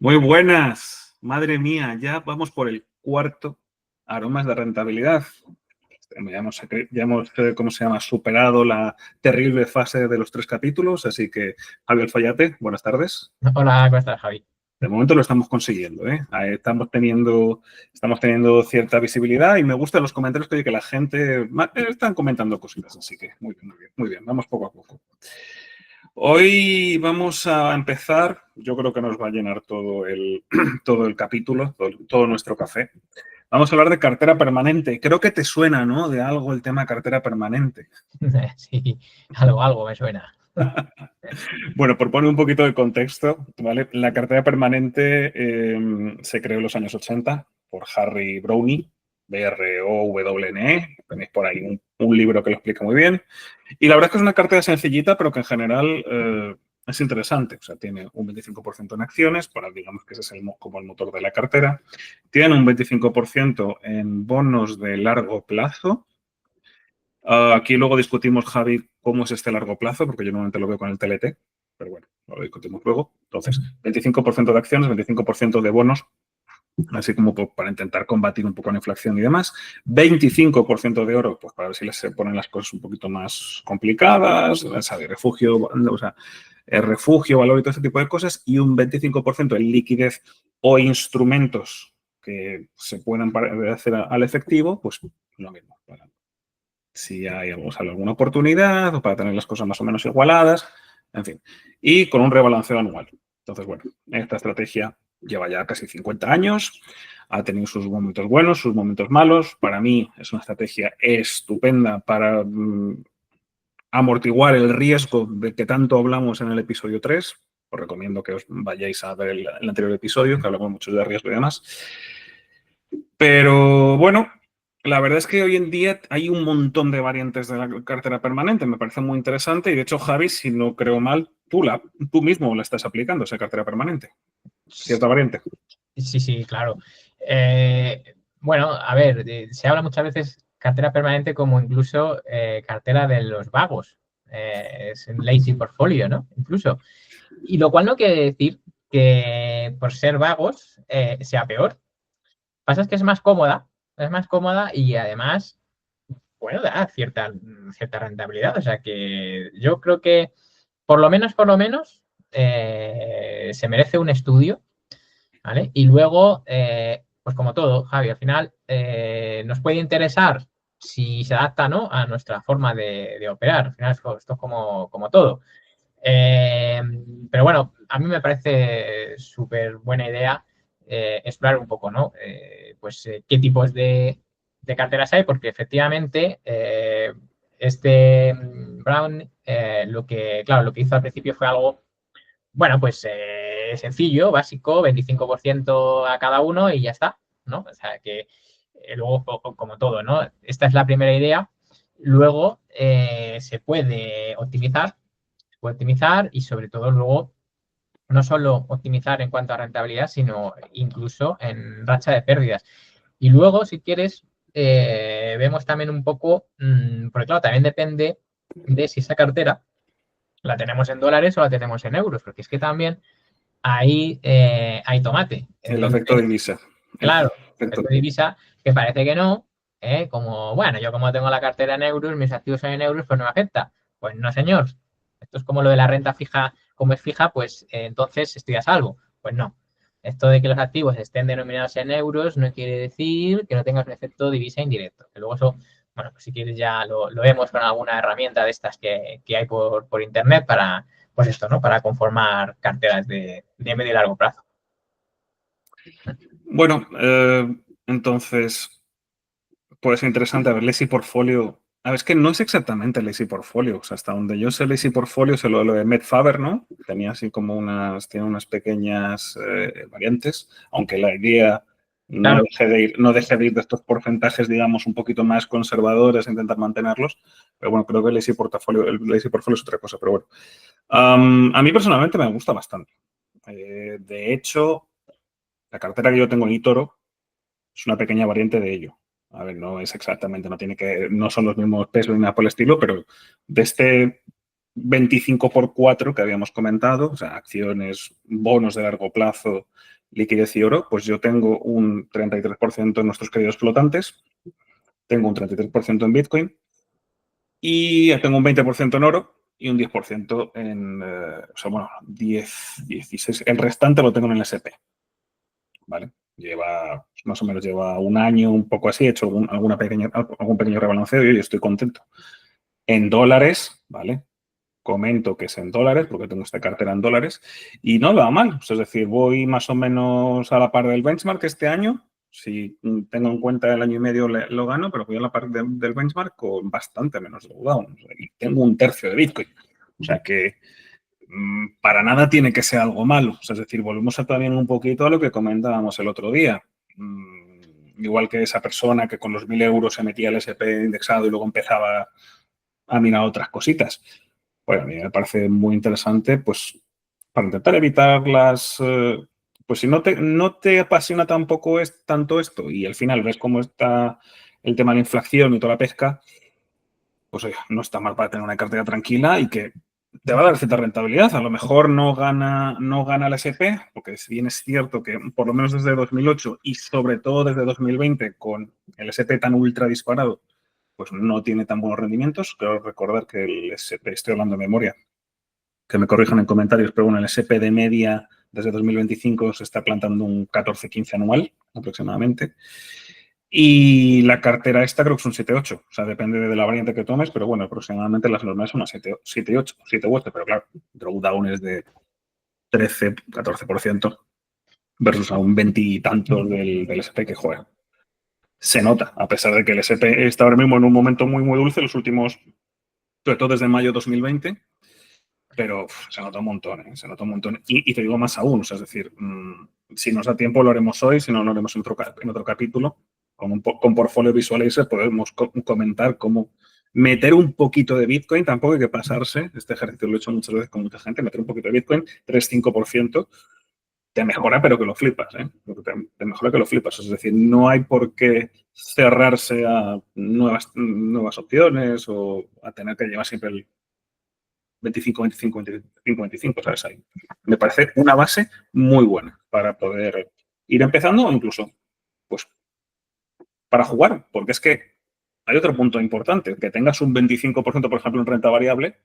Muy buenas, madre mía, ya vamos por el cuarto aromas de rentabilidad. ¿Cómo se llama? Superado la terrible fase de los 3 capítulos, así que Javier Fayate, buenas tardes. Hola, ¿cómo estás, Javi? De momento lo estamos consiguiendo, ¿eh? Estamos teniendo cierta visibilidad y me gustan los comentarios que la gente están comentando cositas, así que muy bien, muy bien, muy bien, vamos poco a poco. Hoy vamos a empezar, yo creo que nos va a llenar todo el capítulo, todo nuestro café. Vamos a hablar de cartera permanente. Creo que te suena, ¿no? De algo el tema cartera permanente. Sí, algo me suena. Bueno, por poner un poquito de contexto, ¿vale? La cartera permanente se creó en los años 80 por Harry Browne, Browne. Tenéis por ahí un libro que lo explica muy bien. Y la verdad es que es una cartera sencillita, pero que en general es interesante. O sea, tiene un 25% en acciones, para digamos que ese es como el motor de la cartera. Tiene un 25% en bonos de largo plazo. Aquí luego discutimos, Javi, cómo es este largo plazo, porque yo normalmente lo veo con el TLT, pero bueno, lo discutimos luego. Entonces, 25% de acciones, 25% de bonos, así como para intentar combatir un poco la inflación y demás. 25% de oro, pues para ver si les se ponen las cosas un poquito más complicadas, ¿sabes? Refugio, o sea, refugio, valor y todo ese tipo de cosas. Y un 25% en liquidez o instrumentos que se puedan hacer al efectivo, pues lo mismo. Si hay alguna oportunidad o para tener las cosas más o menos igualadas, en fin. Y con un rebalanceo anual. Entonces, bueno, esta estrategia lleva ya casi 50 años, ha tenido sus momentos buenos, sus momentos malos. Para mí es una estrategia estupenda para amortiguar el riesgo de que tanto hablamos en el episodio 3. Os recomiendo que os vayáis a ver el anterior episodio, que hablamos mucho de riesgo y demás. Pero bueno, la verdad es que hoy en día hay un montón de variantes de la cartera permanente. Me parece muy interesante y de hecho, Javi, si no creo mal, tú mismo la estás aplicando, esa cartera permanente. Cierta variante. Sí, claro. Bueno, a ver, se habla muchas veces cartera permanente como incluso cartera de los vagos. Es un lazy portfolio, ¿no? Incluso. Y lo cual no quiere decir que por ser vagos sea peor. Pasa es que es más cómoda y además, bueno, da cierta rentabilidad. O sea que yo creo que por lo menos, se merece un estudio, ¿vale? Y luego, pues como todo, Javi, al final nos puede interesar si se adapta, ¿no?, a nuestra forma de operar. Al final esto es como todo. Eh, pero bueno, a mí me parece súper buena idea explorar un poco, ¿no? Qué tipos de carteras hay, porque efectivamente este Brown claro, lo que hizo al principio fue algo, bueno, pues sencillo, básico, 25% a cada uno y ya está, ¿no? O sea que luego, como todo, ¿no? Esta es la primera idea. Luego se puede optimizar y sobre todo luego no solo optimizar en cuanto a rentabilidad, sino incluso en racha de pérdidas. Y luego, si quieres, vemos también un poco, porque claro, también depende de si esa cartera la tenemos en dólares o la tenemos en euros, porque es que también ahí hay tomate. El efecto Evidentemente, divisa. claro, Efecto efecto divisa, que parece que no, como, bueno, yo como tengo la cartera en euros, mis activos son en euros, pues no me afecta. Pues no, señor. Esto es como lo de la renta fija, como es fija, pues entonces estoy a salvo. Pues no. Esto de que los activos estén denominados en euros no quiere decir que no tengas un efecto divisa indirecto. Que luego eso, bueno, pues si quieres ya lo vemos con alguna herramienta de estas que hay por internet para, pues esto, ¿no? Para conformar carteras de medio y largo plazo. Bueno, entonces puede ser interesante. A ver, Lazy Portfolio. A ver, es que no es exactamente Lazy Portfolio. O sea, hasta donde yo sé Lazy Portfolio es lo de Matt Faber, ¿no? Tenía así como tiene unas pequeñas variantes, aunque la idea Claro. no deje de ir de estos porcentajes, digamos, un poquito más conservadores, intentar mantenerlos. Pero bueno, creo que el Lazy Portfolio es otra cosa, pero bueno. A mí personalmente me gusta bastante. De hecho, la cartera que yo tengo en eToro es una pequeña variante de ello. A ver, no es exactamente, no son los mismos pesos ni nada por el estilo, pero de este 25 por 4 que habíamos comentado, o sea, acciones, bonos de largo plazo, liquidez y oro, pues yo tengo un 33% en nuestros queridos flotantes, tengo un 33% en Bitcoin y tengo un 20% en oro y un 10% en, o sea, bueno, 16, el restante lo tengo en el SP, ¿vale? Más o menos lleva un año, un poco así, he hecho algún pequeño rebalanceo y estoy contento. En dólares, ¿vale? Comento que es en dólares, porque tengo esta cartera en dólares, y no va mal. Pues es decir, voy más o menos a la par del benchmark este año. Si tengo en cuenta el año y medio lo gano, pero voy a la par del benchmark con bastante menos drawdown. O sea, y tengo un tercio de Bitcoin. O sea que para nada tiene que ser algo malo. O sea, es decir, volvemos a también un poquito a lo que comentábamos el otro día. Igual que esa persona que con los 1.000 euros se metía el SP indexado y luego empezaba a mirar otras cositas. Bueno, a mí me parece muy interesante, pues, para intentar evitar pues si no te apasiona tampoco tanto esto y al final ves cómo está el tema de la inflación y toda la pesca, pues oye, no está mal para tener una cartera tranquila y que te va a dar cierta rentabilidad. A lo mejor no gana el SP, porque si bien es cierto que por lo menos desde 2008 y sobre todo desde 2020 con el SP tan ultra disparado, pues no tiene tan buenos rendimientos. Quiero recordar que el SP, estoy hablando de memoria, que me corrijan en comentarios, pero bueno, el SP de media desde 2025 se está plantando un 14-15 anual aproximadamente. Y la cartera esta creo que es un 7-8, o sea, depende de la variante que tomes, pero bueno, aproximadamente las normales son unas 7-8, 7-8, pero claro, drawdown es de 13-14% versus a un 20 y tantos del SP que juega. Se nota, a pesar de que el SP está ahora mismo en un momento muy, muy dulce, los últimos, sobre todo desde mayo de 2020, pero se nota un montón, ¿eh? Se nota un montón. Y te digo más aún, o sea, es decir, si nos da tiempo lo haremos hoy, si no lo haremos en otro capítulo. Con Portfolio Visualizer podemos comentar cómo meter un poquito de Bitcoin, tampoco hay que pasarse, este ejercicio lo he hecho muchas veces con mucha gente, meter un poquito de Bitcoin, 3-5%, te mejora pero que lo flipas, ¿eh? Te mejora que lo flipas, es decir, no hay por qué cerrarse a nuevas opciones o a tener que llevar siempre el 25, 25, 25, 25, ¿sabes? Ahí. Me parece una base muy buena para poder ir empezando o incluso, pues, para jugar, porque es que hay otro punto importante, que tengas un 25%, por ejemplo, en renta variable,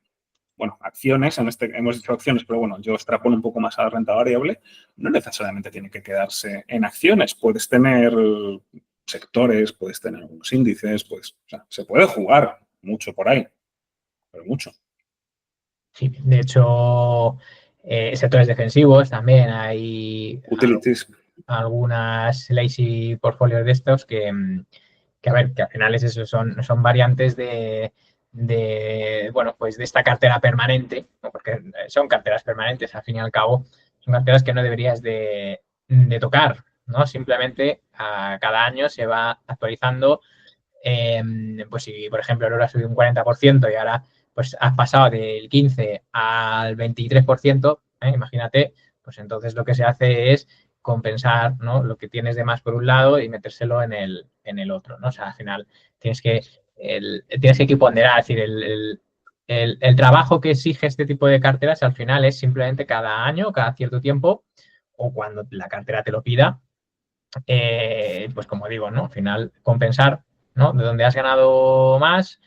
bueno, acciones, hemos dicho acciones, pero bueno, yo extrapolo un poco más a la renta variable, no necesariamente tiene que quedarse en acciones, puedes tener sectores, puedes tener algunos índices, pues, o sea, se puede jugar mucho por ahí, pero mucho. Sí, de hecho, sectores defensivos también hay Utilities. algunas lazy portfolios de estos que a ver, que al final es eso, son variantes bueno, pues de esta cartera permanente, ¿no? Porque son carteras permanentes, al fin y al cabo, son carteras que no deberías de tocar, ¿no? Simplemente cada año se va actualizando. Pues si, por ejemplo, el oro ha subido un 40% y ahora pues has pasado del 15 al 23%, imagínate, pues entonces lo que se hace es compensar, ¿no?, lo que tienes de más por un lado y metérselo en el otro, ¿no? O sea, al final tienes que ponderar, es decir, el trabajo que exige este tipo de carteras al final es simplemente cada año, cada cierto tiempo o cuando la cartera te lo pida, pues como digo, ¿no? Al final compensar, ¿no?, de donde has ganado más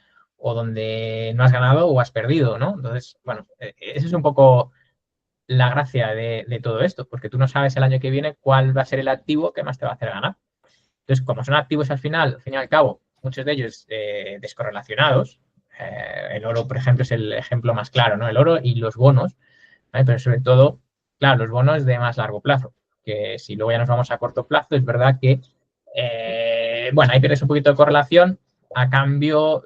o donde no has ganado o has perdido, ¿no? Entonces, bueno, esa es un poco la gracia de todo esto, porque tú no sabes el año que viene cuál va a ser el activo que más te va a hacer ganar. Entonces, como son activos al fin y al cabo, muchos de ellos descorrelacionados, el oro, por ejemplo, es el ejemplo más claro, ¿no? El oro y los bonos, ¿vale? Pero sobre todo, claro, los bonos de más largo plazo, que si luego ya nos vamos a corto plazo, es verdad que, bueno, ahí pierdes un poquito de correlación, a cambio,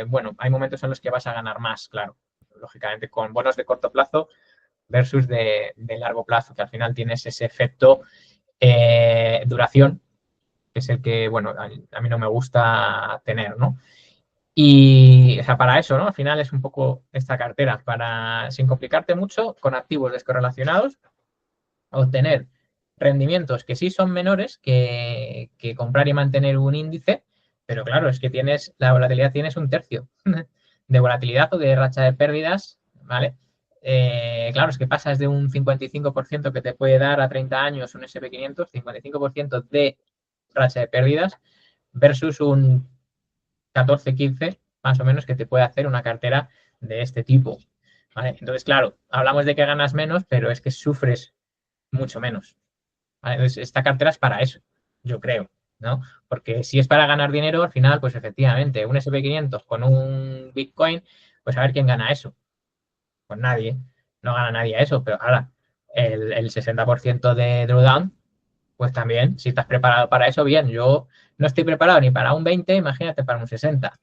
bueno, hay momentos en los que vas a ganar más, claro, lógicamente, con bonos de corto plazo versus de largo plazo, que al final tienes ese efecto duración, que es el que, bueno, a mí no me gusta tener, ¿no? Y, o sea, para eso, ¿no? Al final es un poco esta cartera, para, sin complicarte mucho, con activos descorrelacionados, obtener rendimientos que sí son menores que comprar y mantener un índice, pero claro, es que tienes la volatilidad, tienes un tercio de volatilidad o de racha de pérdidas ¿vale? Claro, es que pasas de un 55% que te puede dar a 30 años un SP500, 55% de racha de pérdidas versus un 14-15 más o menos que te puede hacer una cartera de este tipo, ¿vale? Entonces, claro, hablamos de que ganas menos, pero es que sufres mucho menos, ¿vale? Entonces, esta cartera es para eso, yo creo, ¿no? Porque si es para ganar dinero, al final, pues efectivamente, un SP500 con un Bitcoin, pues a ver quién gana eso. Pues nadie, no gana nadie a eso, pero ahora, el 60% de drawdown, pues también, si estás preparado para eso, bien, yo no estoy preparado ni para un 20, imagínate para un 60.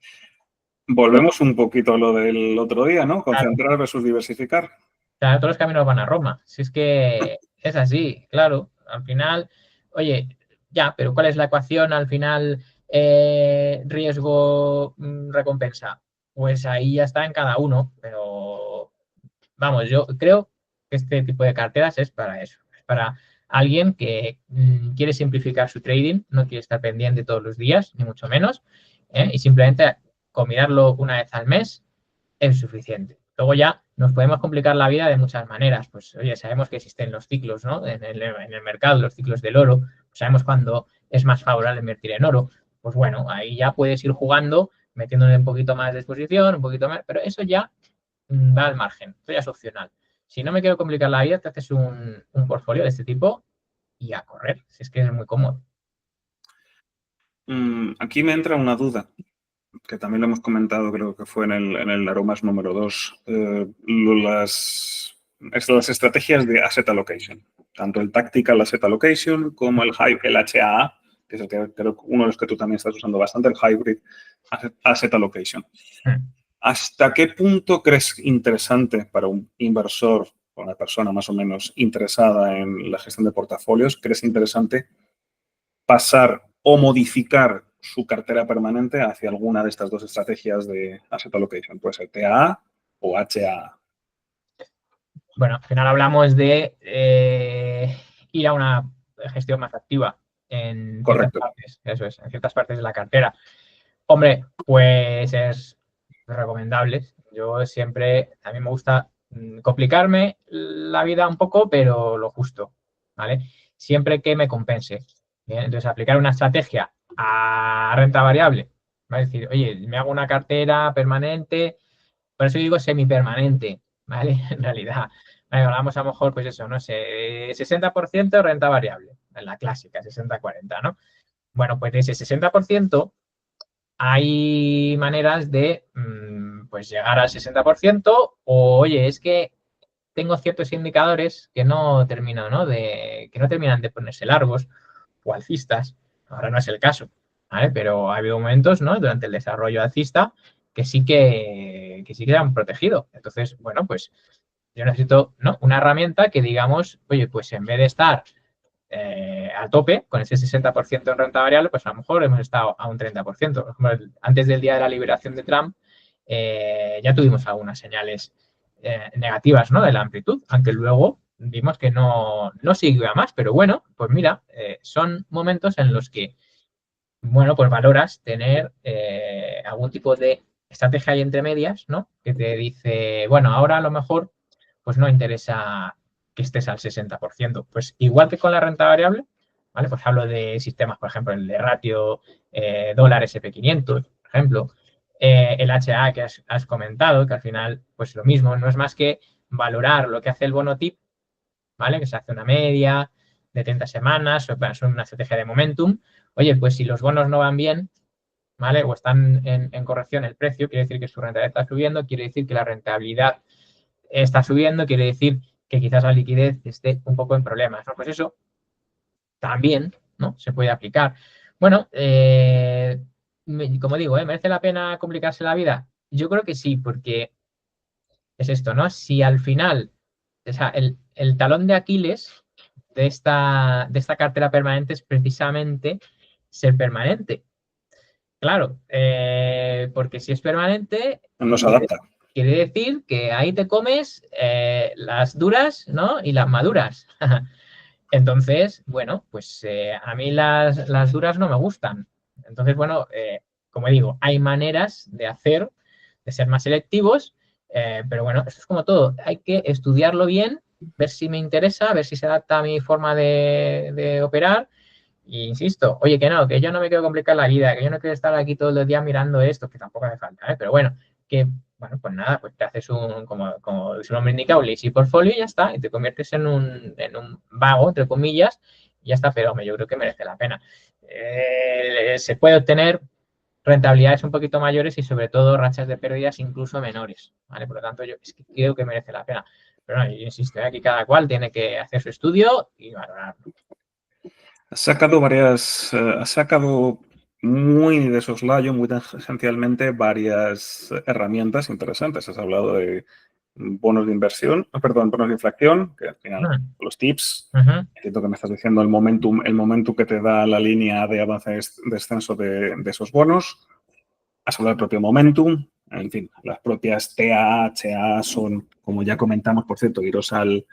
Volvemos un poquito a lo del otro día, ¿no? Claro, Concentrar versus diversificar. claro, todos los caminos van a Roma. Si es que es así, claro. Al final, oye, ya, pero ¿cuál es la ecuación al final riesgo-recompensa? Pues ahí ya está en cada uno, pero vamos, yo creo que este tipo de carteras es para eso. Es para alguien que quiere simplificar su trading, no quiere estar pendiente todos los días, ni mucho menos, y simplemente combinarlo una vez al mes es suficiente. Luego ya nos podemos complicar la vida de muchas maneras. Pues, oye, sabemos que existen los ciclos, ¿no? En el mercado, los ciclos del oro. Sabemos cuándo es más favorable invertir en oro. Pues bueno, ahí ya puedes ir jugando, metiéndole un poquito más de exposición, un poquito más, pero eso ya va al margen, eso ya es opcional. Si no me quiero complicar la vida, te haces un portfolio de este tipo y a correr, si es que es muy cómodo. Aquí me entra una duda, que también lo hemos comentado, creo que fue en el Aromas número 2, las estrategias de asset allocation, tanto el tactical asset allocation como el HAA, que es creo uno de los que tú también estás usando bastante, el hybrid asset allocation. ¿Hasta qué punto crees interesante para un inversor o una persona más o menos interesada en la gestión de portafolios, crees interesante pasar o modificar su cartera permanente hacia alguna de estas dos estrategias de asset allocation? Puede ser TAA o HAA. Bueno, al final hablamos de ir a una gestión más activa en ciertas Correcto. partes, eso es, en ciertas partes de la cartera. Hombre, pues es recomendable. Yo siempre, a mí me gusta complicarme la vida un poco, pero lo justo, ¿vale? Siempre que me compense. Bien, entonces, aplicar una estrategia a renta variable, ¿vale? Es decir, oye, me hago una cartera permanente, por eso digo semipermanente, ¿vale? En realidad, vale, hablamos a lo mejor, pues eso, no sé, 60% renta variable, en la clásica, 60-40, ¿no? Bueno, pues de ese 60%, hay maneras de pues llegar al 60% o, oye, es que tengo ciertos indicadores que no terminan, ¿no? Que no terminan de ponerse largos o alcistas. Ahora no es el caso, ¿vale? Pero ha habido momentos, ¿no? Durante el desarrollo alcista que sí que han protegido. Entonces, bueno, pues yo necesito, ¿no? Una herramienta que digamos, oye, pues en vez de estar a tope con ese 60% en renta variable, pues a lo mejor hemos estado a un 30%. Por ejemplo, antes del día de la liberación de Trump, ya tuvimos algunas señales negativas, ¿no? De la amplitud, aunque luego vimos que no siguió a más, pero bueno, pues mira, son momentos en los que, bueno, pues valoras tener algún tipo de estrategia ahí entre medias, ¿no? Que te dice, bueno, ahora a lo mejor pues no interesa que estés al 60%. Pues igual que con la renta variable, ¿vale? Pues hablo de sistemas, por ejemplo, el de ratio dólar SP500, por ejemplo, el HA que has comentado, que al final, pues lo mismo, no es más que valorar lo que hace el bono TIP, ¿vale? Que se hace una media de 30 semanas, son una estrategia de momentum. Oye, pues si los bonos no van bien, ¿vale? O están en corrección el precio, quiere decir que su rentabilidad está subiendo, quiere decir que la rentabilidad está subiendo, quiere decir que quizás la liquidez esté un poco en problemas, ¿no? Pues eso también, ¿no? Se puede aplicar. Bueno, como digo, ¿merece la pena complicarse la vida? Yo creo que sí, porque es esto, ¿no? Si al final, o sea, el talón de Aquiles de esta cartera permanente es precisamente ser permanente. Claro, porque si es permanente, No se adapta. quiere decir que ahí te comes las duras, ¿no? Y las maduras. Entonces, bueno, pues a mí las duras no me gustan. Entonces, bueno, como digo, hay maneras de ser más selectivos Pero bueno, esto es como todo. Hay que estudiarlo bien, ver si me interesa, ver si se adapta a mi forma de operar. Y insisto, oye, que yo no me quiero complicar la vida, que yo no quiero estar aquí todos los días mirando esto, que tampoco hace falta, ¿eh? Pero bueno, bueno, pues nada, pues te haces como su nombre indica, un lazy portfolio y ya está, y te conviertes en un vago, entre comillas, y ya está, pero hombre, yo creo que merece la pena. Se puede obtener rentabilidades un poquito mayores y sobre todo rachas de pérdidas incluso menores, ¿vale? Por lo tanto, yo es que creo que merece la pena. Pero no, yo insisto, aquí cada cual tiene que hacer su estudio y valorarlo. Has sacado muy de soslayo, muy tangencialmente, varias herramientas interesantes. Has hablado de bonos de inversión, perdón, bonos de inflación, que al final los tips, entiendo que me estás diciendo el momentum que te da la línea de avance descenso de esos bonos. Has hablado del propio momentum, en fin, las propias TA, HA son, como ya comentamos, por cierto, iros al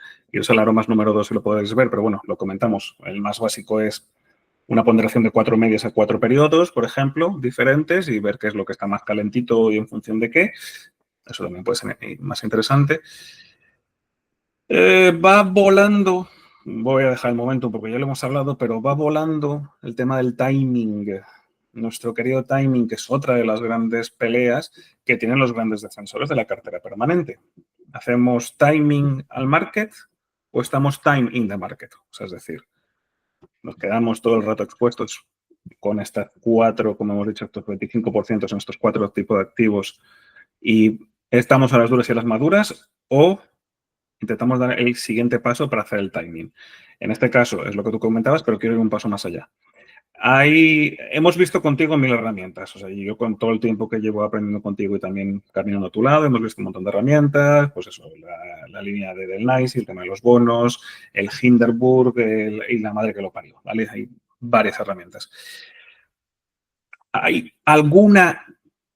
aromas número 2 si lo podéis ver, pero bueno, lo comentamos. El más básico es una ponderación de 4 medias a 4 periodos, por ejemplo, diferentes, y ver qué es lo que está más calentito y en función de qué. Eso también puede ser más interesante. Va volando, voy a dejar el momento porque ya lo hemos hablado, pero va volando el tema del timing. Nuestro querido timing, que es otra de las grandes peleas que tienen los grandes defensores de la cartera permanente. ¿Hacemos timing al market o estamos time in the market? O sea, es decir, nos quedamos todo el rato expuestos con estas 4, como hemos dicho, estos 25% en estos 4 tipos de activos y estamos a las duras y a las maduras, o intentamos dar el siguiente paso para hacer el timing. En este caso es lo que tú comentabas, pero quiero ir un paso más allá. Hemos visto contigo 1000 herramientas. O sea, yo con todo el tiempo que llevo aprendiendo contigo y también caminando a tu lado, hemos visto un montón de herramientas, pues eso, la línea de Del Nice, el tema de los bonos, el Hindenburg y la madre que lo parió, ¿vale? Hay varias herramientas. ¿Hay alguna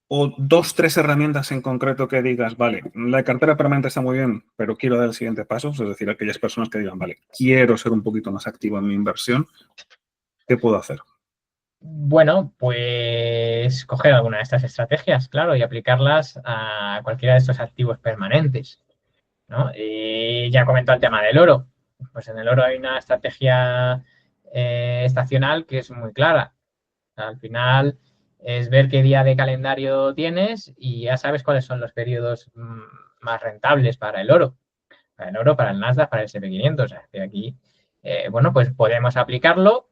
o 2, 3 herramientas en concreto que digas, vale, la cartera permanente está muy bien, pero quiero dar el siguiente paso? Es decir, aquellas personas que digan, vale, quiero ser un poquito más activo en mi inversión, ¿qué puedo hacer? Bueno, pues coger alguna de estas estrategias, claro, y aplicarlas a cualquiera de estos activos permanentes, ¿no? Y ya comentado el tema del oro. Pues en el oro hay una estrategia estacional que es muy clara. Al final es ver qué día de calendario tienes y ya sabes cuáles son los periodos más rentables para el oro. Para el oro, para el Nasdaq, para el S&P 500. O sea, que aquí, bueno, pues podemos aplicarlo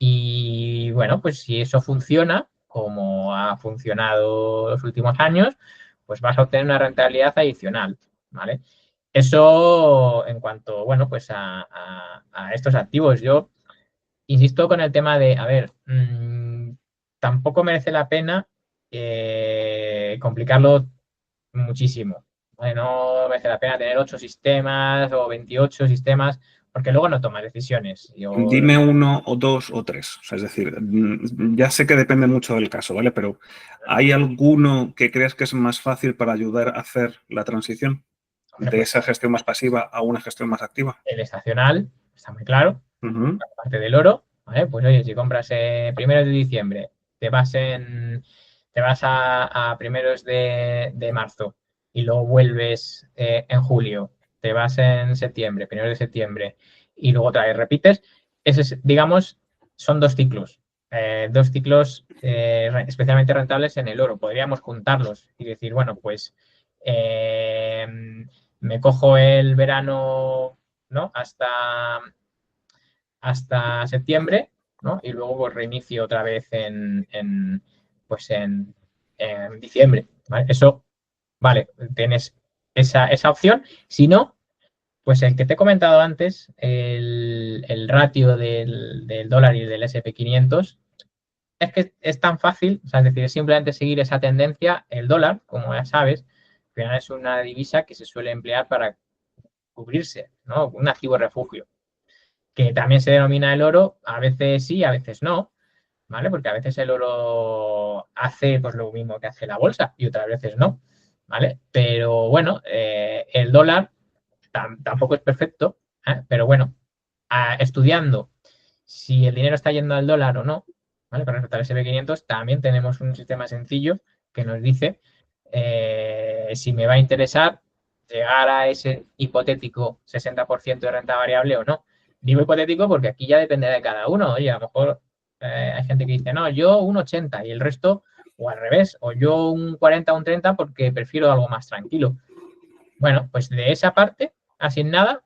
y, bueno, pues si eso funciona, como ha funcionado los últimos años, pues vas a obtener una rentabilidad adicional, ¿vale? Eso en cuanto, bueno, pues a estos activos. Yo insisto con el tema de, a ver, tampoco merece la pena complicarlo muchísimo. ¿Vale? No merece la pena tener 8 sistemas o 28 sistemas, porque luego no tomas decisiones. Dime 1 o 2 o 3. O sea, es decir, ya sé que depende mucho del caso, ¿vale? Pero ¿hay alguno que creas que es más fácil para ayudar a hacer la transición Hombre, de pues, esa gestión más pasiva a una gestión más activa? el estacional está muy claro, Uh-huh. aparte del oro, ¿vale? Pues oye, si compras primeros de diciembre, te vas a primeros de marzo y luego vuelves en julio, te vas en septiembre, primeros de septiembre y luego otra vez repites, digamos, son dos ciclos especialmente rentables en el oro. Podríamos juntarlos y decir, bueno, pues me cojo el verano, ¿no? Hasta septiembre, ¿no? Y luego pues, reinicio otra vez pues en diciembre, ¿vale? Eso, vale, tienes esa opción. Si no, pues el que te he comentado antes, el ratio del dólar y del SP 500, es que es tan fácil, o sea, es decir, es simplemente seguir esa tendencia. El dólar, como ya sabes, al final es una divisa que se suele emplear para cubrirse, ¿no? Un activo refugio, que también se denomina el oro, a veces sí, a veces no, ¿vale? Porque a veces el oro hace pues lo mismo que hace la bolsa y otras veces no, ¿vale? Pero bueno, el dólar tampoco es perfecto, pero bueno, estudiando si el dinero está yendo al dólar o no, ¿vale? Con respecto al S&P 500, también tenemos un sistema sencillo que nos dice si me va a interesar llegar a ese hipotético 60% de renta variable o no. Digo hipotético porque aquí ya depende de cada uno. Oye, a lo mejor hay gente que dice, no, yo un 80 y el resto, o al revés, o yo un 40 o un 30 porque prefiero algo más tranquilo. Bueno, pues de esa parte asignada,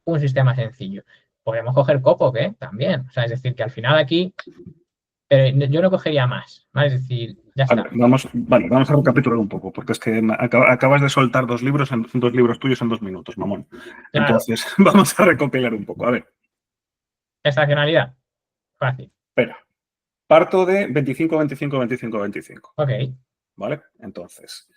un sistema sencillo. Podemos coger Copoc, ¿eh? También. O sea, es decir, que al final aquí, pero yo no cogería más, ¿vale? Es decir, ya está. Vamos a recapitular un poco, porque es que acabas de soltar dos libros tuyos en 2 minutos, mamón. Claro, Entonces, vamos a recopilar un poco. A ver, estacionalidad, fácil. espera. Parto de 25, 25, 25, 25. Ok. ¿Vale? Entonces,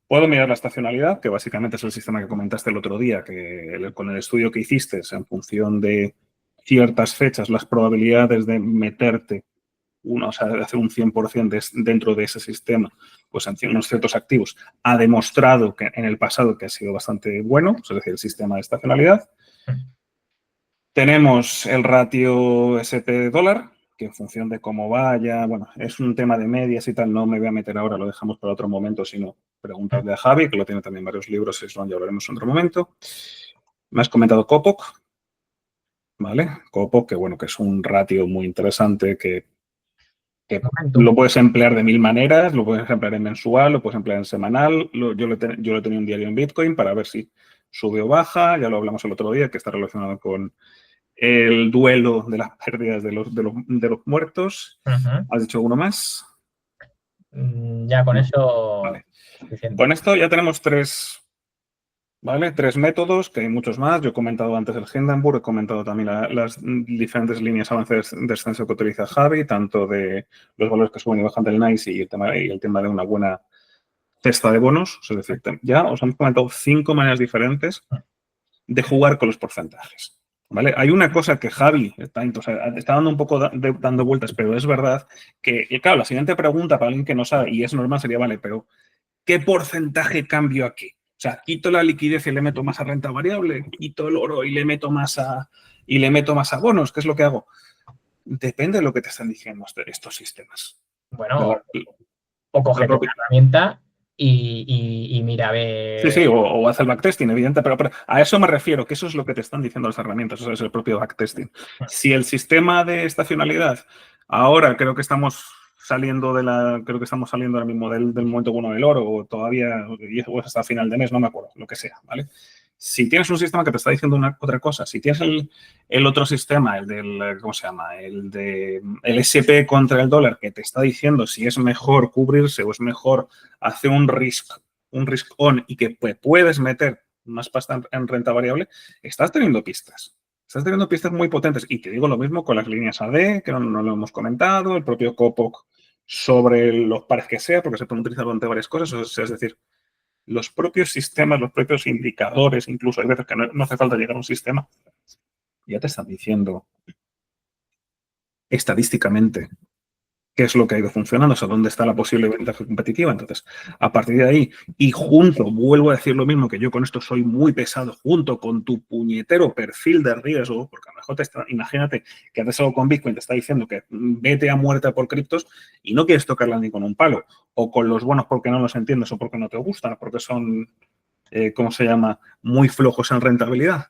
puedo mirar la estacionalidad, que básicamente es el sistema que comentaste el otro día, que con el estudio que hiciste, en función de ciertas fechas, las probabilidades de meterte o sea, de hacer un 100% dentro de ese sistema, pues en unos ciertos activos, ha demostrado que en el pasado que ha sido bastante bueno, es decir, el sistema de estacionalidad. Tenemos el ratio SP-dólar, que en función de cómo vaya, bueno, es un tema de medias y tal, no me voy a meter ahora, lo dejamos para otro momento, sino preguntarle a Javi, que lo tiene también varios libros, eso ya hablaremos en otro momento. Me has comentado Copoc, ¿vale? Copoc, que bueno, que es un ratio muy interesante que lo puedes emplear de 1000 maneras, lo puedes emplear en mensual, lo puedes emplear en semanal. Yo lo he tenido un diario en Bitcoin para ver si sube o baja. Ya lo hablamos el otro día, que está relacionado con el duelo de las pérdidas de los muertos. ¿Has dicho alguno más? Ya con eso. Vale. Suficiente. Con esto ya tenemos tres métodos, que hay muchos más. Yo he comentado antes el Hindenburg, he comentado también las diferentes líneas avances de descenso que utiliza Javi, tanto de los valores que suben y bajan del NICE y el tema de una buena cesta de bonos. Es decir, ya os hemos comentado 5 maneras diferentes de jugar con los porcentajes. ¿Vale? Hay una cosa que Javi está dando un poco dando vueltas, pero es verdad que, claro, la siguiente pregunta para alguien que no sabe, y es normal, sería, vale, pero ¿qué porcentaje cambio aquí? O sea, quito la liquidez y le meto más a renta variable, quito el oro y le meto más a bonos. ¿Qué es lo que hago? Depende de lo que te están diciendo estos sistemas. Bueno, o coge una herramienta y mira a ver. Sí, o haz el backtesting, evidente, pero a eso me refiero, que eso es lo que te están diciendo las herramientas, eso es el propio backtesting. Si el sistema de estacionalidad, ahora creo que estamos saliendo ahora mismo del momento bueno del oro, o todavía, o hasta final de mes, no me acuerdo, lo que sea, ¿vale? Si tienes un sistema que te está diciendo otra cosa, si tienes el otro sistema, el del, ¿cómo se llama? El SP contra el dólar, que te está diciendo si es mejor cubrirse o es mejor hacer un risk on y que puedes meter más pasta en renta variable, estás teniendo pistas. Estás teniendo pistas muy potentes. Y te digo lo mismo con las líneas AD, que no lo hemos comentado, el propio Copoc sobre los pares que sea, porque se pueden utilizar durante varias cosas. O sea, es decir, los propios sistemas, los propios indicadores, incluso hay veces que no hace falta llegar a un sistema, ya te están diciendo estadísticamente qué es lo que ha ido funcionando, o sea, dónde está la posible ventaja competitiva. Entonces, a partir de ahí, y vuelvo a decir lo mismo, que yo con esto soy muy pesado, junto con tu puñetero perfil de riesgo, porque a lo mejor imagínate que haces algo con Bitcoin, te está diciendo que vete a muerte por criptos y no quieres tocarla ni con un palo, o con los bonos porque no los entiendes o porque no te gustan, porque son, ¿cómo se llama?, muy flojos en rentabilidad.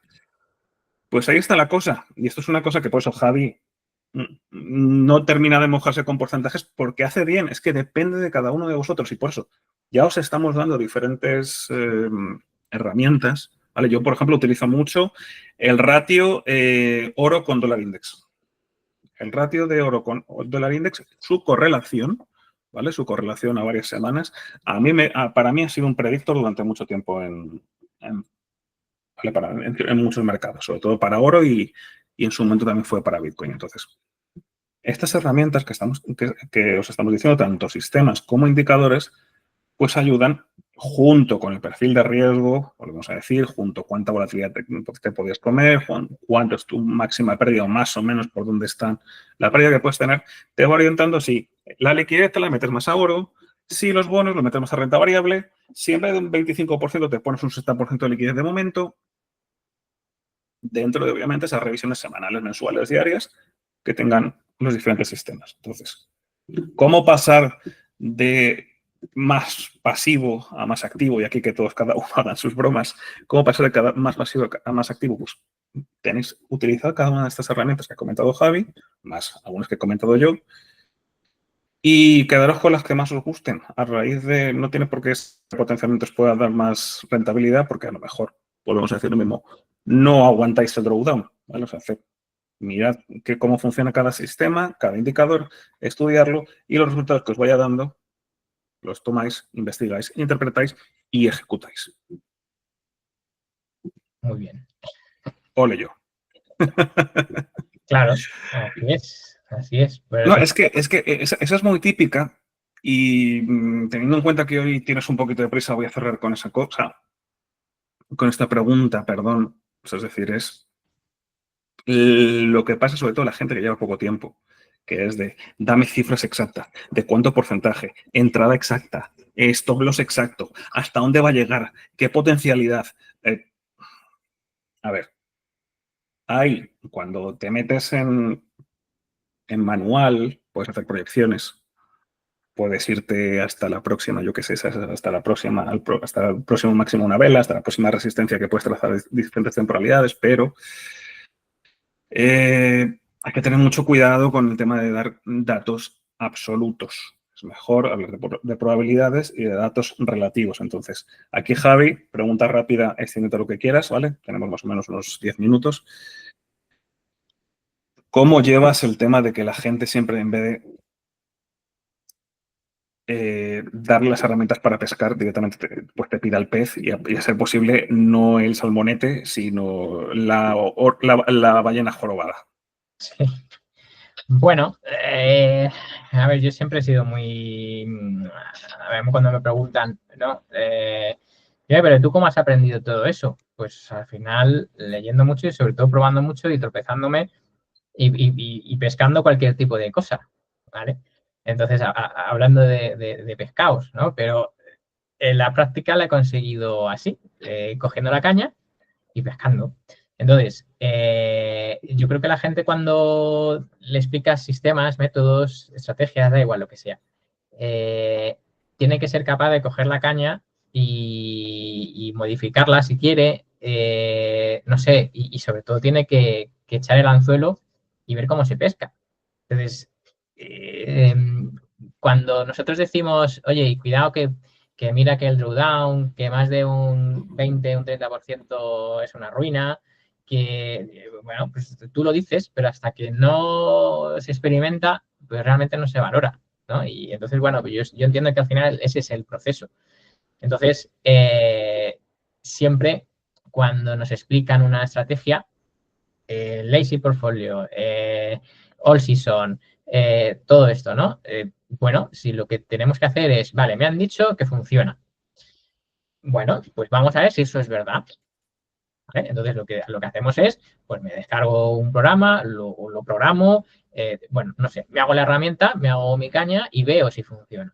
Pues ahí está la cosa, y esto es una cosa que por eso Javi no termina de mojarse con porcentajes porque hace bien, es que depende de cada uno de vosotros y por eso ya os estamos dando diferentes herramientas. ¿Vale? Yo, por ejemplo, utilizo mucho el ratio oro con dólar index. El ratio de oro con dólar index, su correlación, ¿vale? Su correlación a varias semanas, para mí ha sido un predictor durante mucho tiempo en muchos mercados, sobre todo para oro y en su momento también fue para Bitcoin. Entonces, estas herramientas que os estamos diciendo, tanto sistemas como indicadores, pues ayudan junto con el perfil de riesgo, volvemos a decir, junto a cuánta volatilidad te podías comer, cuánto es tu máxima pérdida o más o menos por dónde está la pérdida que puedes tener, te va orientando si la liquidez te la metes más a oro, si los bonos los metes más a renta variable, si en vez de un 25% te pones un 60% de liquidez de momento, dentro de, obviamente, esas revisiones semanales, mensuales, diarias, que tengan los diferentes sistemas. Entonces, ¿cómo pasar de más pasivo a más activo, y aquí que todos cada uno hagan sus bromas, ¿cómo pasar de más pasivo a más activo? Pues tenéis utilizado cada una de estas herramientas que ha comentado Javi, más algunas que he comentado yo, y quedaros con las que más os gusten. A raíz de, no tiene por qué potencialmente os pueda dar más rentabilidad, porque a lo mejor, volvemos a decir lo mismo, no aguantáis el drawdown, ¿vale? O sea, mirad cómo funciona cada sistema, cada indicador, estudiarlo y los resultados que os vaya dando los tomáis, investigáis, interpretáis y ejecutáis. Muy bien. Ole yo. Claro, así es, así es. Pero No, eso, es que esa es muy típica y teniendo en cuenta que hoy tienes un poquito de prisa, voy a cerrar con esa cosa, con esta pregunta, perdón. O sea, es decir, es lo que pasa sobre todo a la gente que lleva poco tiempo, que es de dame cifras exactas, de cuánto porcentaje, entrada exacta, stop loss exacto, hasta dónde va a llegar, qué potencialidad. A ver, cuando te metes en manual, puedes hacer proyecciones, puedes irte hasta la próxima, yo qué sé, hasta la próxima, hasta el próximo máximo una vela, hasta la próxima resistencia que puedes trazar de diferentes temporalidades, pero hay que tener mucho cuidado con el tema de dar datos absolutos. Es mejor hablar de probabilidades y de datos relativos. Entonces, aquí Javi, pregunta rápida, extiéndete lo que quieras, ¿vale? Tenemos más o menos unos 10 minutos. ¿Cómo llevas el tema de que la gente siempre, en vez de darle las herramientas para pescar, directamente pues te pida el pez y a ser posible no el salmonete, sino la ballena jorobada? sí. Bueno, a ver, yo siempre he sido muy... A ver, cuando me preguntan, ¿no? Pero ¿tú cómo has aprendido todo eso? Pues al final leyendo mucho y sobre todo probando mucho y tropezándome y pescando cualquier tipo de cosa, ¿vale? Entonces, hablando de pescados, ¿no? Pero en la práctica la he conseguido así, cogiendo la caña y pescando. Entonces, yo creo que la gente cuando le explicas sistemas, métodos, estrategias, da igual lo que sea, tiene que ser capaz de coger la caña y modificarla si quiere, no sé, y sobre todo tiene que echar el anzuelo y ver cómo se pesca. Entonces, cuando nosotros decimos, oye, y cuidado que mira que el drawdown, que más de un 20, un 30% es una ruina, que, bueno, pues tú lo dices, pero hasta que no se experimenta, pues realmente no se valora, ¿no? Y entonces, bueno, pues yo entiendo que al final ese es el proceso. Entonces, siempre cuando nos explican una estrategia, Lazy Portfolio, All Season, todo esto, ¿no? Bueno, si lo que tenemos que hacer es, vale, me han dicho que funciona. Bueno, pues vamos a ver si eso es verdad. ¿Vale? Entonces, lo que hacemos es, pues me descargo un programa, lo programo, bueno, no sé, me hago la herramienta, me hago mi caña y veo si funciona.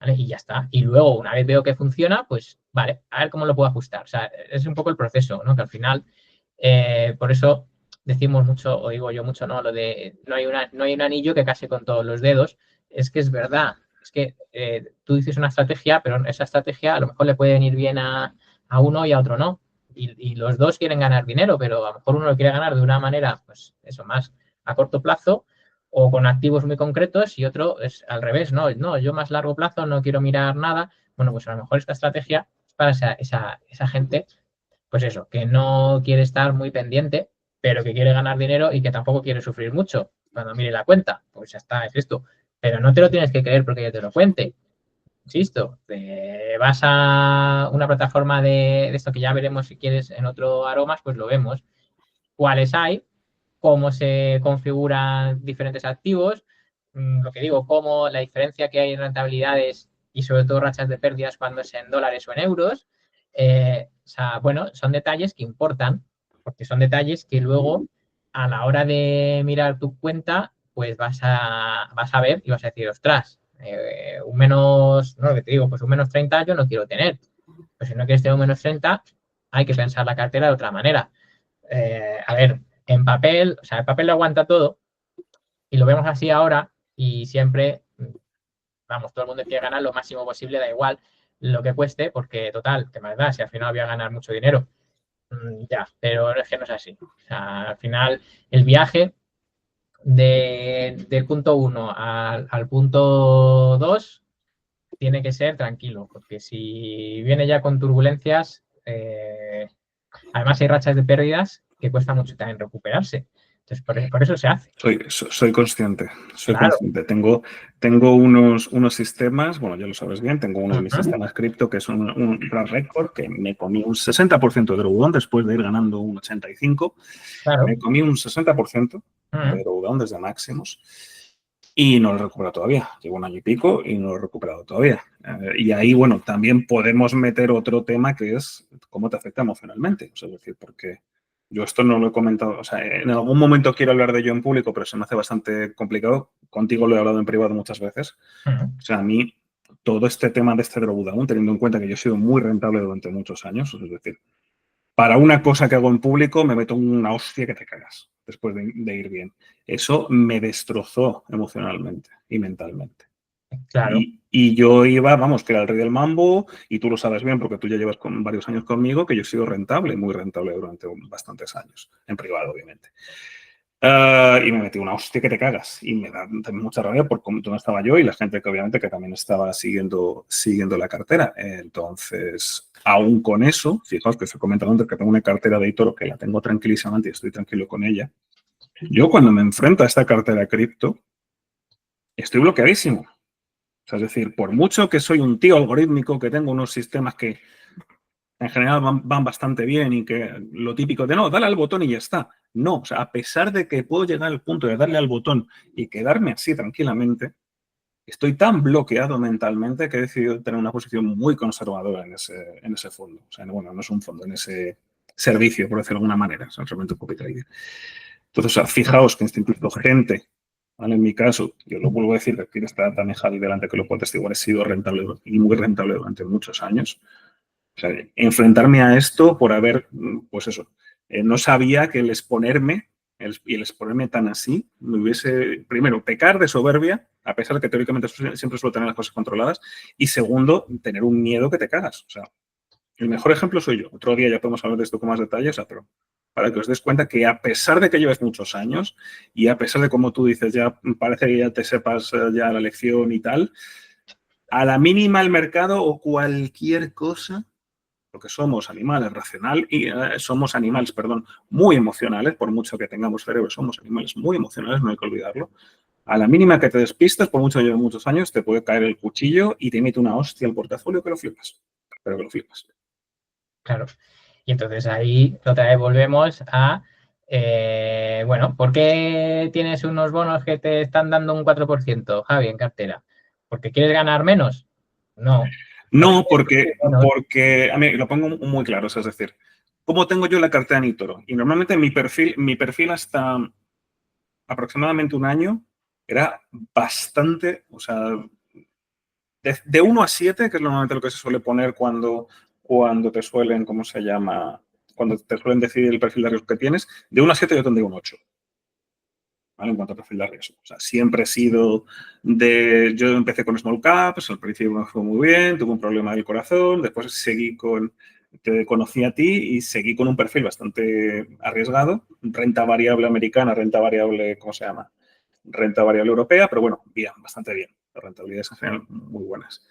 ¿Vale? Y ya está. Y luego, una vez veo que funciona, pues, vale, a ver cómo lo puedo ajustar. O sea, es un poco el proceso, ¿no? Que al final, por eso decimos mucho, o digo yo mucho, ¿no? Lo de no hay un anillo que case con todos los dedos. Es que es verdad. Es que tú dices una estrategia, pero esa estrategia a lo mejor le puede venir bien a uno y a otro no. Y los dos quieren ganar dinero, pero a lo mejor uno lo quiere ganar de una manera, pues eso, más a corto plazo o con activos muy concretos y otro es al revés, no, yo más largo plazo no quiero mirar nada. Bueno, pues a lo mejor esta estrategia es para esa gente, pues eso, que no quiere estar muy pendiente, pero que quiere ganar dinero y que tampoco quiere sufrir mucho cuando mire la cuenta. Pues ya está, es esto. Pero no te lo tienes que creer porque yo te lo cuente. Insisto, vas a una plataforma de esto que ya veremos si quieres en otro aromas, pues lo vemos. ¿Cuáles hay? Cómo se configuran diferentes activos, lo que digo, cómo la diferencia que hay en rentabilidades y sobre todo rachas de pérdidas cuando es en dólares o en euros. O sea, bueno, son detalles que importan, porque son detalles que luego a la hora de mirar tu cuenta, pues vas a ver y vas a decir, ostras, un menos, no, lo que te digo, pues un menos 30 yo no quiero tener. Pues si no quieres tener un menos 30, hay que pensar la cartera de otra manera. A ver, en papel, o sea, el papel lo aguanta todo y lo vemos así ahora y siempre vamos, todo el mundo quiere ganar lo máximo posible, da igual lo que cueste, porque total, que más da, si al final voy a ganar mucho dinero. Ya, pero es que no es así. O sea, al final el viaje del punto 1 al punto 2 tiene que ser tranquilo, porque si viene ya con turbulencias, además hay rachas de pérdidas que cuesta mucho también recuperarse. Entonces, por eso se hace. Soy consciente, Claro. Tengo unos sistemas, bueno, ya lo sabes bien, tengo uno de mis sistemas cripto que es un track record que me comí un 60% de drawdown después de ir ganando un 85%. Claro. Me comí un 60% de drawdown desde máximos y no lo he recuperado todavía. Llevo un año y pico y no lo he recuperado todavía. Y ahí, bueno, también podemos meter otro tema que es cómo te afecta emocionalmente. O sea, es decir, porque yo esto no lo he comentado, o sea, en algún momento quiero hablar de ello en público, pero se me hace bastante complicado. Contigo lo he hablado en privado muchas veces. O sea, a mí todo este tema de este drawdown, teniendo en cuenta que yo he sido muy rentable durante muchos años, es decir, para una cosa que hago en público me meto una hostia que te cagas después de ir bien. Eso me destrozó emocionalmente y mentalmente. Claro. Y yo iba, vamos, que era el rey del mambo, y tú lo sabes bien porque tú ya llevas varios años conmigo, que yo he sido rentable, muy rentable durante bastantes años, en privado, obviamente. Y me metí una hostia que te cagas. Y me da mucha rabia por cómo estaba yo y la gente que obviamente que también estaba siguiendo la cartera. Entonces, aún con eso, fijaos que os he comentado antes que tengo una cartera de eToro que la tengo tranquilísimamente y estoy tranquilo con ella. Yo cuando me enfrento a esta cartera cripto, estoy bloqueadísimo. O sea, es decir, por mucho que soy un tío algorítmico, que tengo unos sistemas que en general van bastante bien y que lo típico de no, dale al botón y ya está. No, o sea, a pesar de que puedo llegar al punto de darle al botón y quedarme así tranquilamente, estoy tan bloqueado mentalmente que he decidido tener una posición muy conservadora en ese fondo. O sea, bueno, no es un fondo, en ese servicio, por decirlo de alguna manera. Es realmente un copy trading. Entonces, o sea, fijaos que incluso gente, ¿vale? En mi caso, yo lo vuelvo a decir, que está también Javi delante que lo puede testiguar, he sido rentable y muy rentable durante muchos años. O sea, enfrentarme a esto por haber, pues eso, no sabía que el exponerme tan así me hubiese, primero, pecar de soberbia, a pesar de que teóricamente siempre suelo tener las cosas controladas, y segundo, tener un miedo que te cagas. O sea, el mejor ejemplo soy yo. Otro día ya podemos hablar de esto con más detalle, o sea, pero para que os des cuenta que a pesar de que lleves muchos años y a pesar de, como tú dices, ya parece que ya te sepas ya la lección y tal, a la mínima el mercado o cualquier cosa, porque somos animales somos animales, muy emocionales, por mucho que tengamos cerebro, somos animales muy emocionales, no hay que olvidarlo. A la mínima que te despistas, por mucho que lleves muchos años, te puede caer el cuchillo y te mete una hostia al portafolio que lo flipas. Pero que lo flipas. Claro. Y entonces ahí otra vez volvemos a, bueno, ¿por qué tienes unos bonos que te están dando un 4%, Javi, en cartera? ¿Porque quieres ganar menos? No. No, porque a mí lo pongo muy claro, es decir, ¿cómo tengo yo la cartera en eToro? Y normalmente mi perfil hasta aproximadamente un año era bastante, o sea, de 1 a 7, que es normalmente lo que se suele poner cuando te suelen, ¿cómo se llama? Cuando te suelen decidir el perfil de riesgo que tienes, de 1 a 7 yo tendría un 8. ¿Vale? En cuanto a perfil de riesgo. O sea, siempre he sido yo empecé con small caps, al principio me fue muy bien, tuve un problema del corazón, después te conocí a ti y seguí con un perfil bastante arriesgado, renta variable americana, renta variable, ¿cómo se llama? Renta variable europea, pero bueno, bien, bastante bien. Las rentabilidades en general muy buenas.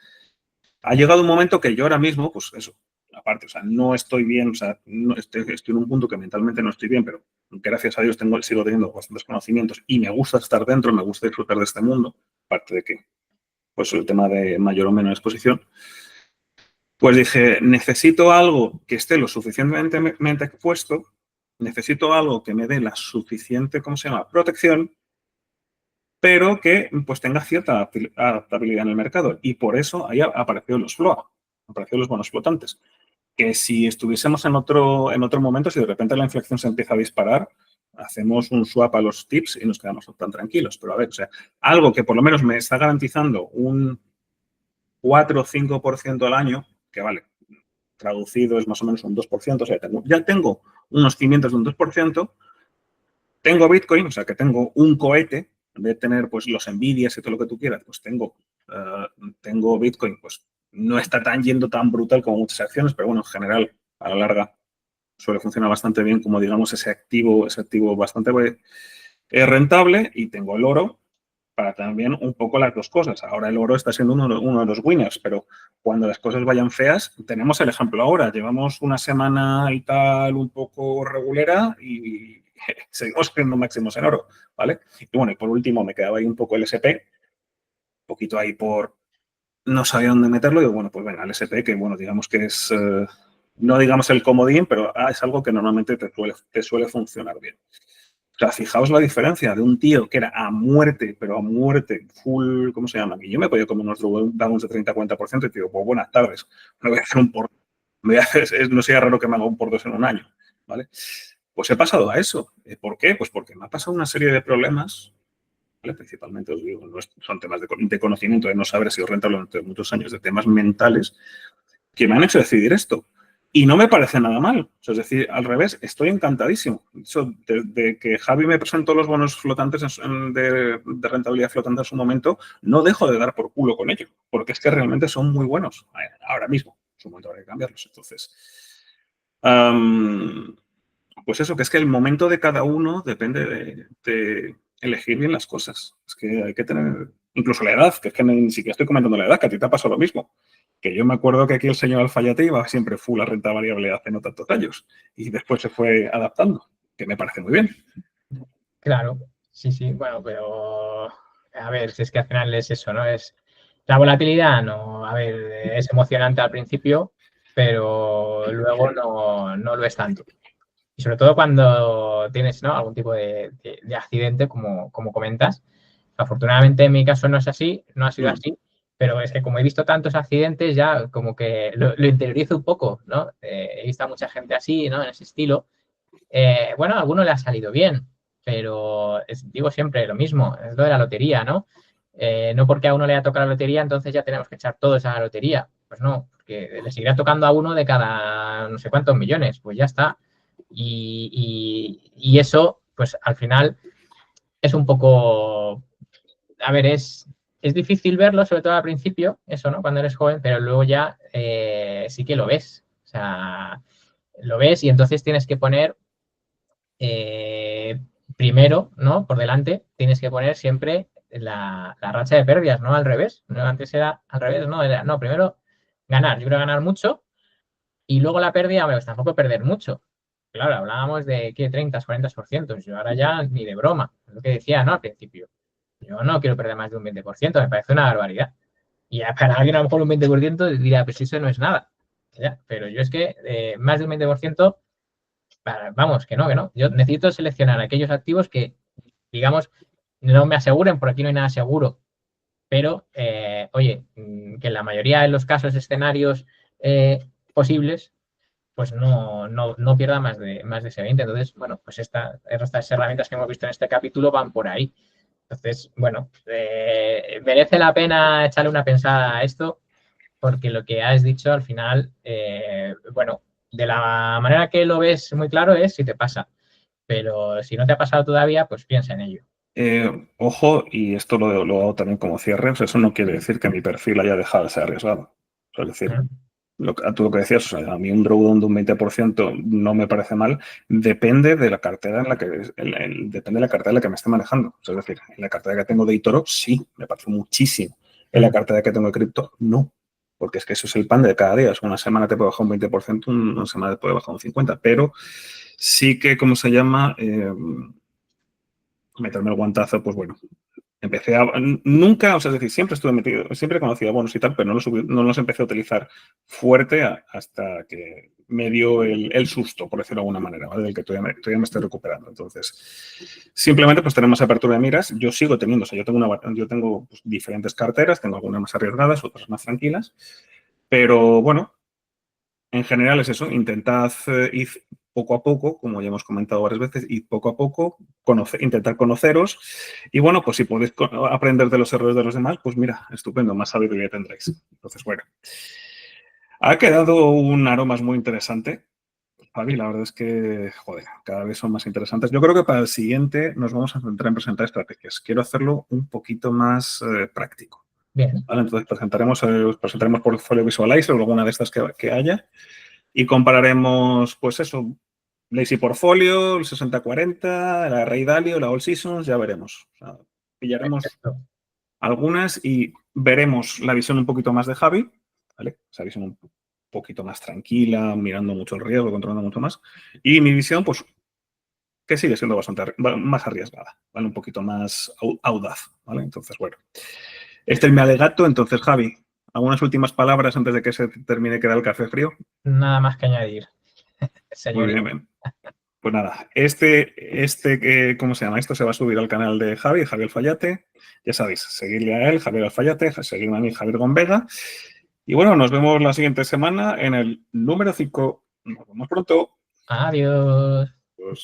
Ha llegado un momento que yo ahora mismo, pues eso, aparte, o sea, no estoy bien, o sea, no estoy en un punto que mentalmente no estoy bien, pero gracias a Dios sigo teniendo bastantes conocimientos y me gusta estar dentro, me gusta disfrutar de este mundo, aparte de que, pues el tema de mayor o menor exposición, pues dije, necesito algo que esté lo suficientemente expuesto, necesito algo que me dé la suficiente, ¿cómo se llama?, protección, pero que pues tenga cierta adaptabilidad en el mercado. Y por eso ahí aparecieron los FLOA, aparecieron los bonos flotantes. Que si estuviésemos en otro momento, si de repente la inflación se empieza a disparar, hacemos un swap a los tips y nos quedamos tan tranquilos. Pero a ver, o sea, algo que por lo menos me está garantizando un 4 o 5% al año, que vale, traducido es más o menos un 2%, o sea, ya tengo unos cimientos de un 2%, tengo Bitcoin, o sea, que tengo un cohete, en vez de tener pues los Nvidias y todo lo que tú quieras, pues tengo tengo Bitcoin, pues no está yendo tan brutal como muchas acciones, pero bueno, en general, a la larga, suele funcionar bastante bien como, digamos, ese activo bastante rentable. Y tengo el oro para también un poco las dos cosas. Ahora el oro está siendo uno de los winners, pero cuando las cosas vayan feas, tenemos el ejemplo ahora. Llevamos una semana y tal un poco regulera y seguimos teniendo máximos en oro, ¿vale? Y bueno, y por último me quedaba ahí un poco el SP, un poquito ahí por... No sabía dónde meterlo y digo, bueno, pues venga, el SP, que bueno, digamos que es... no digamos el comodín, pero es algo que normalmente te suele funcionar bien. O sea, fijaos la diferencia de un tío que era a muerte, pero a muerte, full, ¿cómo se llama? Y yo me podía comer unos drawdowns de 30-40% y te digo, pues buenas tardes, me voy a hacer un por... no sería raro que me haga un por dos en un año, ¿vale? Pues he pasado a eso. ¿Por qué? Pues porque me ha pasado una serie de problemas, ¿vale? Principalmente, os digo, son temas de conocimiento, de no saber si os rentable durante muchos años, de temas mentales, que me han hecho decidir esto. Y no me parece nada mal. O sea, es decir, al revés, estoy encantadísimo. Eso, desde que Javi me presentó los bonos flotantes de rentabilidad flotante en su momento, no dejo de dar por culo con ello, porque es que realmente son muy buenos. Ahora mismo, en su momento habrá que cambiarlos. Entonces, pues eso, que es que el momento de cada uno depende de elegir bien las cosas. Es que hay que tener, incluso la edad, que es que ni siquiera estoy comentando la edad, que a ti te ha pasado lo mismo. Que yo me acuerdo que aquí el señor Alfayate iba siempre full a renta variable hace no tantos años y después se fue adaptando, que me parece muy bien. Claro, sí, sí, bueno, pero a ver, si es que al final es eso, ¿no? Es la volatilidad, no, a ver, es emocionante al principio, pero luego no lo es tanto. Y sobre todo cuando tienes, ¿no?, algún tipo de accidente, como comentas. Afortunadamente en mi caso no es así, no ha sido así, pero es que como he visto tantos accidentes ya como que lo interiorizo un poco, ¿no? He visto a mucha gente así, ¿no?, en ese estilo. Bueno, a alguno le ha salido bien, pero digo siempre lo mismo, es lo de la lotería, ¿no? No porque a uno le haya tocado la lotería, entonces ya tenemos que echar todos a la lotería. Pues no, porque le seguirá tocando a uno de cada no sé cuántos millones, pues ya está. Y eso, pues al final es un poco, a ver, es difícil verlo, sobre todo al principio, eso, ¿no? Cuando eres joven, pero luego ya sí que lo ves. O sea, lo ves y entonces tienes que poner primero, ¿no? Por delante, tienes que poner siempre la racha de pérdidas, ¿no? Al revés. No, antes era al revés, ¿no? No, primero ganar. Yo quiero ganar mucho y luego la pérdida, bueno, pues tampoco perder mucho. Claro, hablábamos de ¿qué? 30, 40%. Yo ahora ya ni de broma. Es lo que decía, ¿no? Al principio. Yo no quiero perder más de un 20%, me parece una barbaridad. Y para alguien a lo mejor un 20% dirá, pues eso no es nada. Ya, pero yo es que más de un 20%, vamos, que no, que no. Yo necesito seleccionar aquellos activos que, digamos, no me aseguren, por aquí no hay nada seguro, pero, oye, que en la mayoría de los casos, escenarios posibles, pues no pierda más de ese 20. Entonces, bueno, pues estas herramientas que hemos visto en este capítulo van por ahí. Entonces, bueno, merece la pena echarle una pensada a esto, porque lo que has dicho al final, bueno, de la manera que lo ves muy claro es si te pasa, pero si no te ha pasado todavía, pues piensa en ello. Ojo, y esto lo hago también como cierre, eso no quiere decir que mi perfil haya dejado de ser arriesgado. Es decir, tú lo que decías, o sea, a mí un drawdown de un 20% no me parece mal, depende de la cartera en la que depende de la cartera en la que me esté manejando. O sea, es decir, en la cartera que tengo de eToro, sí, me parece muchísimo. En la cartera que tengo de cripto, no. Porque es que eso es el pan de cada día. Una semana te puede bajar un 20%, una semana te puede bajar un 50%, pero sí que, ¿cómo se llama? Meterme el guantazo, pues bueno, empecé a... Nunca, o sea, es decir, siempre estuve metido, siempre conocía bonos y tal, pero no los empecé a utilizar fuerte hasta que me dio el susto, por decirlo de alguna manera, ¿vale? Del que todavía me estoy recuperando. Entonces, simplemente pues tenemos apertura de miras. Yo sigo teniendo, o sea, yo tengo pues, diferentes carteras, tengo algunas más arriesgadas, otras más tranquilas, pero bueno, en general es eso, intentad ir poco a poco, como ya hemos comentado varias veces, ir poco a poco, intentar conoceros y bueno, pues si podéis aprender de los errores de los demás, pues mira, estupendo, más sabiduría tendréis. Entonces, bueno, ha quedado un aroma muy interesante. Javi, la verdad es que, joder, cada vez son más interesantes. Yo creo que para el siguiente nos vamos a centrar en presentar estrategias. Quiero hacerlo un poquito más práctico. Bien. ¿vale? Entonces presentaremos Portfolio Visualizer o alguna de estas que haya y compararemos, pues eso, Lazy Portfolio, el 60-40, la Ray Dalio, la All Seasons, ya veremos. O sea, pillaremos Perfecto. algunas y veremos la visión un poquito más de Javi, ¿vale? Esa visión un poquito más tranquila, mirando mucho el riesgo, controlando mucho más. Y mi visión, pues, que sigue siendo bastante más arriesgada, ¿vale? Un poquito más audaz, ¿vale? Entonces, bueno. Este es mi alegato. Entonces, Javi, ¿algunas últimas palabras antes de que se termine de quedar el café frío? Nada más que añadir, Muy señorita. bien. Pues nada, ¿cómo se llama? Esto se va a subir al canal de Javi, Javier Alfayate. Ya sabéis, seguirle a él, Javier Alfayate, seguirme a mí, Javier Gombega. Y bueno, nos vemos la siguiente semana en el número 5. Nos vemos pronto. Adiós.